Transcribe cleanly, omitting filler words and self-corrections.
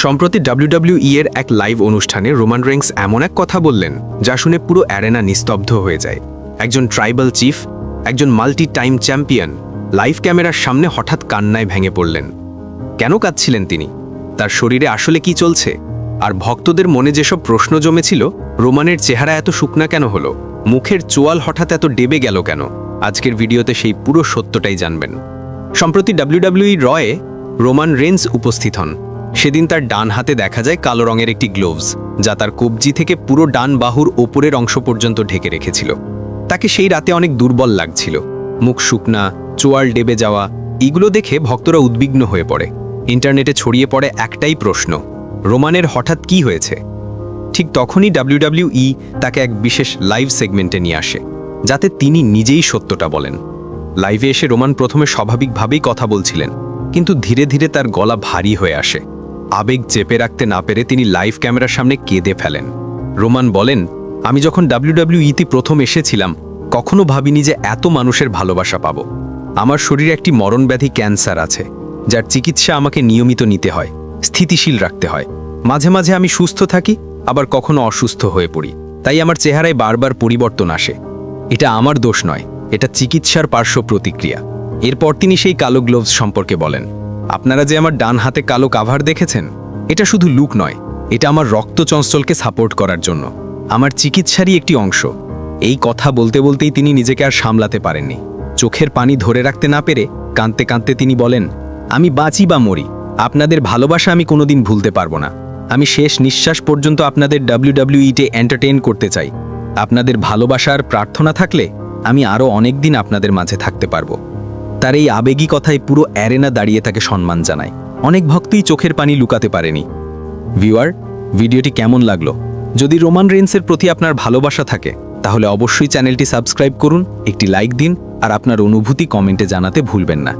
সম্প্রতি WWE এর এক লাইভ অনুষ্ঠানে রোমান রেইন্স এমন এক কথা বললেন যা শুনে পুরো অ্যারেনা নিস্তব্ধ হয়ে যায়। একজন ট্রাইবাল চিফ, একজন মাল্টি টাইম চ্যাম্পিয়ন লাইভ ক্যামেরার সামনে হঠাৎ কান্নায় ভেঙে পড়লেন। কেন কাঁদছিলেন তিনি? তার শরীরে আসলে কি চলছে? আর ভক্তদের মনে যেসব প্রশ্ন জমেছিল, রোমানের চেহারা এত শুকনা কেন হলো, মুখের চোয়াল হঠাৎ এত ডেবে গেল কেন, আজকের ভিডিওতে সেই পুরো সত্যটাই জানবেন। সম্প্রতি WWE রয়ে রোমান রেইন্স উপস্থিত হন। সেদিন তার ডান হাতে দেখা যায় কালো রঙের একটি গ্লোভস, যা তার কবজি থেকে পুরো ডান বাহুর ওপরের অংশ পর্যন্ত ঢেকে রেখেছিল। তাকে সেই রাতে অনেক দুর্বল লাগছিল, মুখ শুকনা, চোয়াল ডেবে যাওয়া। এগুলো দেখে ভক্তরা উদ্বিগ্ন হয়ে পড়ে। ইন্টারনেটে ছড়িয়ে পড়ে একটাই প্রশ্ন, রোমানের হঠাৎ কি হয়েছে? ঠিক তখনই WWE তাকে এক বিশেষ লাইভ সেগমেন্টে নিয়ে আসে, যাতে তিনি নিজেই সত্যটা বলেন। লাইভে এসে রোমান প্রথমে স্বাভাবিকভাবেই কথা বলছিলেন, কিন্তু ধীরে ধীরে তার গলা ভারী হয়ে আসে। আবেগ চেপে রাখতে না পেরে তিনি লাইভ ক্যামেরার সামনে কেঁদে ফেলেন। রোমান বলেন, আমি যখন WWE-তে প্রথম এসেছিলাম, কখনো ভাবিনি যে এত মানুষের ভালোবাসা পাব। আমার শরীরে একটি মরণব্যাধি ক্যান্সার আছে, যার চিকিৎসা আমাকে নিয়মিত নিতে হয়, স্থিতিশীল রাখতে হয়। মাঝে মাঝে আমি সুস্থ থাকি, আবার কখনো অসুস্থ হয়ে পড়ি। তাই আমার চেহারায় বারবার পরিবর্তন আসে। এটা আমার দোষ নয়, এটা চিকিৎসার পার্শ্ব প্রতিক্রিয়া। এরপর তিনি সেই কালো গ্লোভস সম্পর্কে বলেন, আপনারা যে আমার ডান হাতে কালো কাভার দেখেছেন, এটা শুধু লুক নয়, এটা আমার রক্তচঞ্চলকে সাপোর্ট করার জন্য, আমার চিকিৎসারই একটি অংশ। এই কথা বলতে বলতেই তিনি নিজেকে আর সামলাতে পারেননি। চোখের পানি ধরে রাখতে না পেরে কাঁদতে কাঁদতে তিনি বলেন, আমি বাঁচি বা মরি, আপনাদের ভালোবাসা আমি কোনোদিন ভুলতে পারবো না। আমি শেষ নিঃশ্বাস পর্যন্ত আপনাদের WWE-তে এন্টারটেইন করতে চাই। আপনাদের ভালোবাসা আর প্রার্থনা থাকলে আমি আরও অনেক দিন আপনাদের মাঝে থাকতে পারবো। তার এই আবেগী কথায় পুরো অ্যারেনা দাঁড়িয়ে তাকে সম্মান জানায়। অনেক ভক্তই চোখের পানি লুকাতে পারেনি। ভিউয়ার, ভিডিওটি কেমন লাগলো? যদি রোমান রেইন্সের প্রতি আপনার ভালোবাসা থাকে, তাহলে অবশ্যই চ্যানেলটি সাবস্ক্রাইব করুন, একটি লাইক দিন, আর আপনার অনুভূতি কমেন্টে জানাতে ভুলবেন না।